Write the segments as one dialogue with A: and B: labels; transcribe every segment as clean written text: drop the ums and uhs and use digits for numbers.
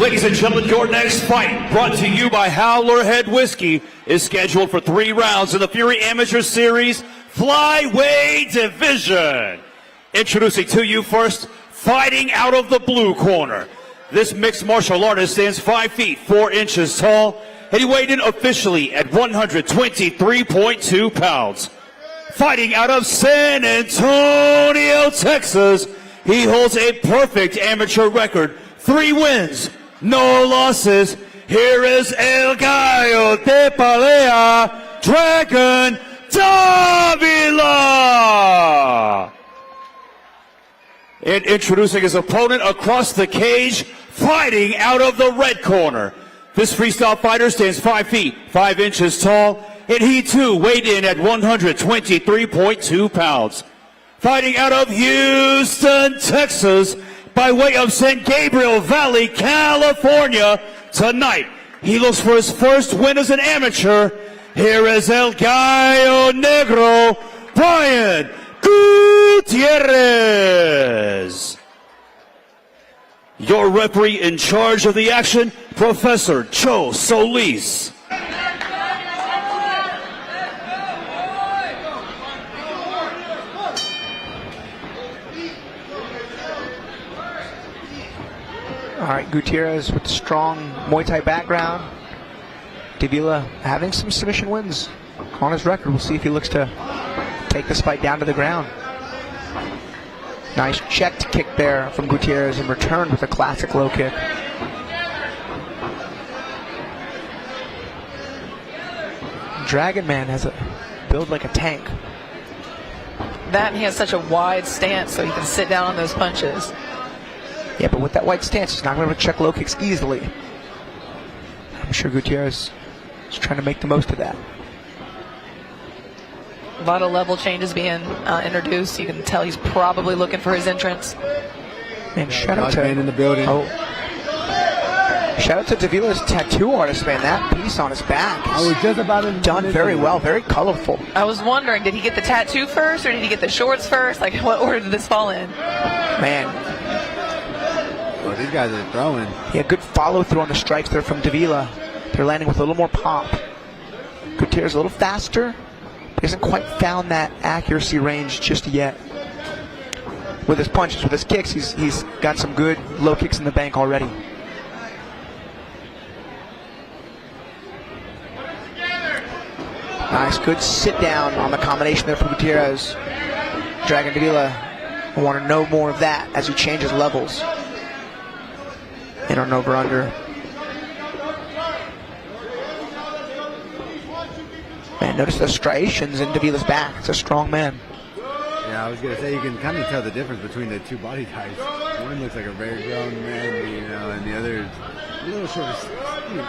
A: Ladies and gentlemen, your next fight, brought to you by Howler Head Whiskey, is scheduled for 3 rounds in the Fury Amateur Series Flyweight Division. Introducing to you first, fighting out of the blue corner. This mixed martial artist stands 5 feet 4 inches tall, and he weighed in officially at 123.2 pounds. Fighting out of San Antonio, Texas, he holds a perfect amateur record, 3 wins, no losses. Here is El Gallo de Pelea, Dragon Davila. And introducing his opponent across the cage, fighting out of the red corner. This freestyle fighter stands 5 feet 5 inches tall, and he too weighed in at 123.2 pounds. Fighting out of Houston, Texas, by way of San Gabriel Valley, California, tonight he looks for his first win as an amateur. Here is El Gallo Negro, Brian Butierrez. Your referee in charge of the action, Professor Joe Solis.
B: All right, Gutierrez with a strong Muay Thai background. Davila having some submission wins on his record. We'll see if he looks to take this fight down to the ground. Nice checked kick there from Gutierrez and returned with a classic low kick. Dragon Man has a build like a tank.
C: That, and he has such a wide stance so he can sit down on those punches.
B: Yeah, but with that wide stance, he's not going to check low kicks easily. I'm sure Gutierrez is trying to make the most of that.
C: A lot of level changes being introduced. You can tell he's probably looking for his entrance.
B: And shout out to
D: in the building.
B: Oh, shout out to Davila's tattoo artist, man. That piece on his back
D: I was just about to
B: done very well, very colorful.
C: I was wondering, did he get the tattoo first or did he get the shorts first? Like, what order did this fall in?
B: Man,
D: oh, these guys are throwing.
B: yeah, good follow through on the strikes there from Davila. They're landing with a little more pop. Gutierrez a little faster. He hasn't quite found that accuracy range just yet. With his punches, with his kicks, he's got some good low kicks in the bank already. Nice, good sit down on the combination there for Gutierrez. Dragon Davila, I want to know more of that as he changes levels. In or over under. Man, notice the striations in Davila's back. It's a strong man.
D: Yeah, I was going to say, you can kind of tell the difference between the two body types. One looks like a very grown man, you know, and the other is a little short, you know,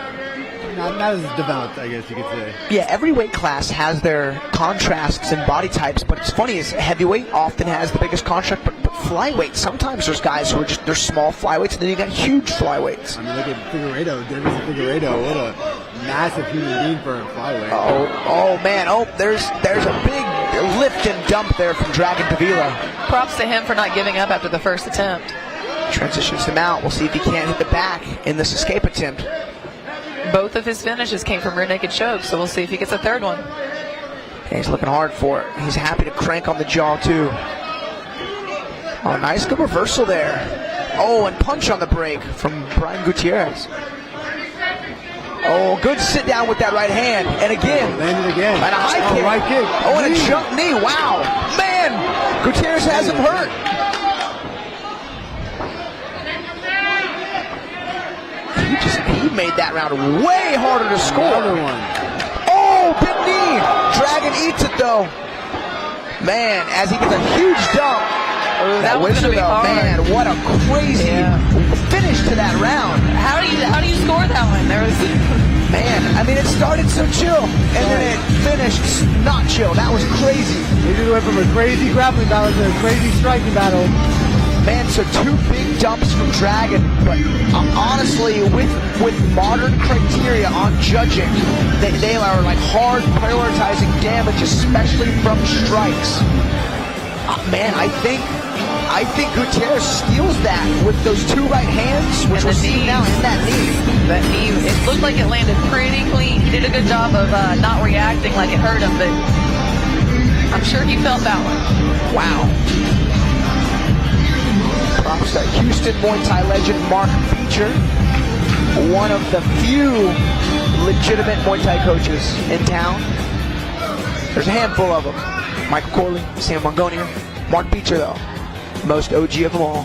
D: not as developed, I guess you could say.
B: Yeah, every weight class has their contrasts in body types, but it's funny, is heavyweight often has the biggest contrast, but flyweight, sometimes there's guys who are just, they're small flyweights, and then you got huge flyweights.
D: I mean, look at Figueiredo, Davison Figueiredo, what a massive human being for a flyweight.
B: Oh man, there's a big lift and dump there from Dragon Davila.
C: Props to him for not giving up after the first attempt.
B: Transitions him out. We'll see if he can't hit the back in this escape attempt.
C: Both of his finishes came from rear naked chokes, so we'll see if he gets a third one.
B: Okay, he's looking hard for it. He's happy to crank on the jaw too. Oh, nice good reversal there. Oh, and punch on the break from Brian Gutierrez. Oh, good sit down with that right hand. And again.
D: Landed again.
B: And a high kick.
D: Right kick.
B: Oh, and a jump knee. Wow. Man, Gutierrez has him hurt. He made that round way harder to score.
D: Another one.
B: Oh, big knee. Dragon eats it though. Man, as he gets a huge dump.
C: That was going to be hard.
B: Man, what a crazy finish to that round.
C: How do you score that one?
B: Man, I mean, it started so chill, and then it finished not chill. That was crazy.
D: He just went from a crazy grappling battle to a crazy striking battle.
B: Man, so 2 big dumps from Dragon, but honestly, with modern criteria on judging, they are like hard prioritizing damage, especially from strikes. Man, I think I think Gutierrez steals that with those 2 right hands, which we're seeing now in that knee.
C: That knee, it looked like it landed pretty clean. He did a good job of not reacting like it hurt him, but I'm sure he felt that one.
B: Wow. Props to Houston Muay Thai legend Mark Beecher, one of the few legitimate Muay Thai coaches in town. There's a handful of them. Michael Corley, Sam Mongolian, Mark Beecher though, most OG of them all.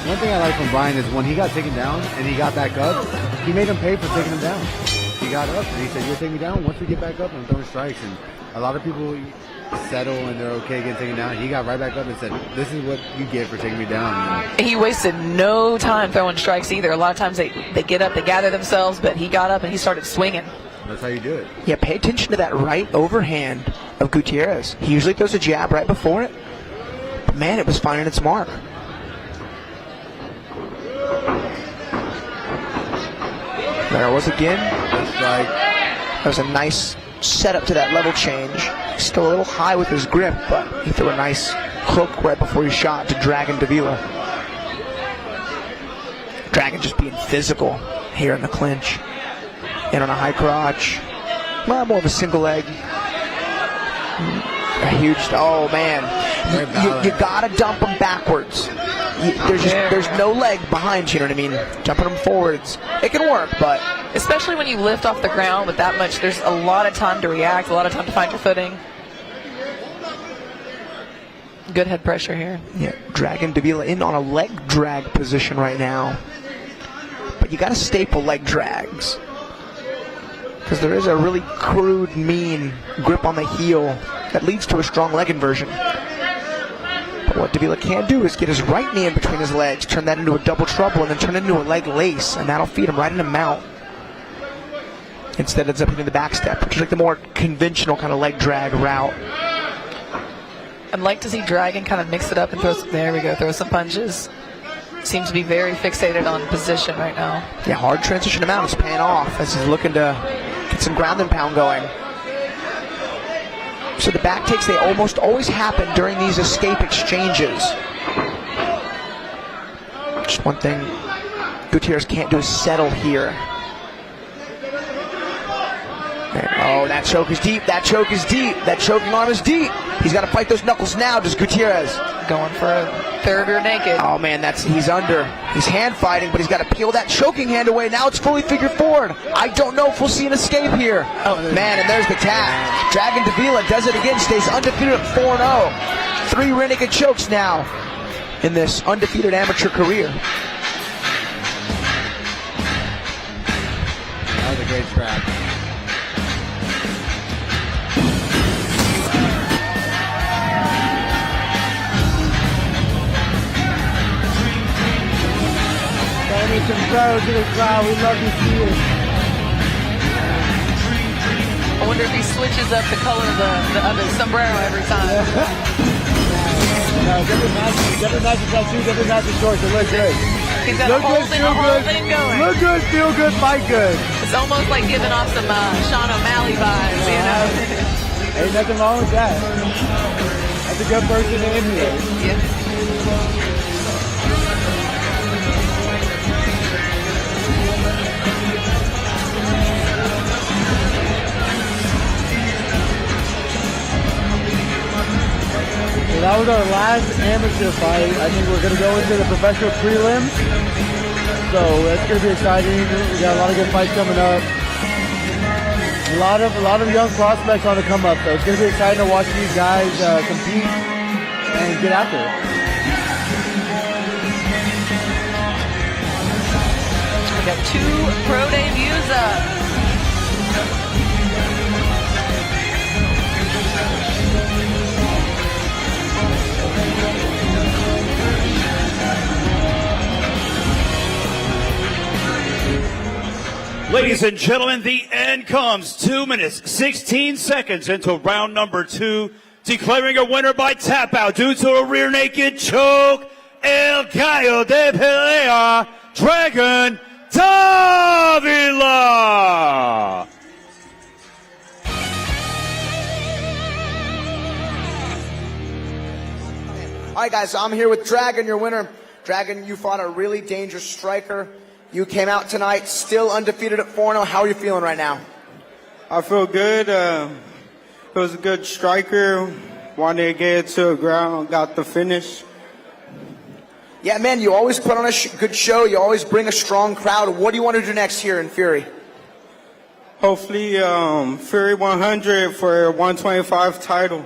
D: One thing I like from Brian is when he got taken down and he got back up, he made him pay for taking him down. He got up and he said, "You'll take me down once we get back up and I'm throwing strikes." And a lot of people settle and they're okay getting taken down. He got right back up and said, "This is what you get for taking me down."
C: He wasted no time throwing strikes either. A lot of times they get up, they gather themselves, but he got up and he started swinging.
D: That's how you do it.
B: Yeah, pay attention to that right overhand of Gutierrez. He usually throws a jab right before it, but man, it was finding its mark. There it was again.
D: That's right.
B: That was a nice setup to that level change. Still a little high with his grip, but he threw a nice crook right before he shot to Dragon Davila. Dragon just being physical here in the clinch. In on a high crotch. Well, more of a single leg. A huge, oh man. You gotta dump them backwards. There's no leg behind you, know what I mean? Jumping them forwards, it can work, but
C: especially when you lift off the ground with that much, there's a lot of time to react, a lot of time to find your footing. Good head pressure here.
B: Yeah, Dragon Davila in on a leg drag position right now. But you gotta staple leg drags, because there is a really crude, mean grip on the heel that leads to a strong leg inversion. But what Davila can't do is get his right knee in between his legs, turn that into a double trouble, and then turn it into a leg lace, and that'll feed him right in the mount. Instead, ends up hitting the back step, which is like the more conventional kind of leg drag route.
C: I'd like to see Dragon kind of mix it up and throw some, there we go, throw some punches. Seems to be very fixated on position right now.
B: Yeah, hard transition amount is paying off as he's looking to get some ground and pound going. So the back takes, they almost always happen during these escape exchanges. Just one thing Gutierrez can't do is settle here. And, oh, that choke is deep, that choke is deep, that choking arm is deep. He's got to fight those knuckles now, does Gutierrez.
C: Going for a third rear naked.
B: Oh man, he's under. He's hand fighting, but he's got to peel that choking hand away. Now it's fully figure forward. I don't know if we'll see an escape here. Oh man, and there's the tap. Dragon Davila does it again, stays undefeated at 4-0. 3 rear naked chokes now in this undefeated amateur career.
D: That was a great scrap. Some pros to the crowd. We love to see it.
C: I wonder if he switches up the color of the sombrero every time.
D: No, different matches tattoo, different matches shorts. It looks good.
C: He's got a whole thing going.
D: Look good, feel good, fight good.
C: It's almost like giving off some Sean O'Malley vibes, you know?
D: Ain't nothing wrong with that. That's a good person to emulate.
C: Yeah.
D: That was our last amateur fight. I think we're going to go into the professional prelims. So that's going to be exciting. We got a lot of good fights coming up. A lot of young prospects on the come up. So it's going to be exciting to watch these guys compete and get after it.
C: We got 2 pro debuts up.
A: Ladies and gentlemen, the end comes 2 minutes, 16 seconds into round number 2, declaring a winner by tap out due to a rear naked choke, El Gallo de Pelea, Dragon Davila.
E: All right, guys, so I'm here with Dragon, your winner. Dragon, you fought a really dangerous striker. You came out tonight still undefeated at 4-0. How are you feeling right now?
F: I feel good. It was a good striker. Wanted to get it to the ground, got the finish.
E: Yeah, man, you always put on a good show. You always bring a strong crowd. What do you want to do next here in Fury?
F: Hopefully, Fury 100 for 125 title.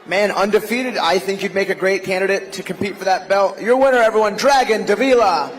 E: Man, undefeated, I think you'd make a great candidate to compete for that belt. Your winner, everyone, Dragon Davila.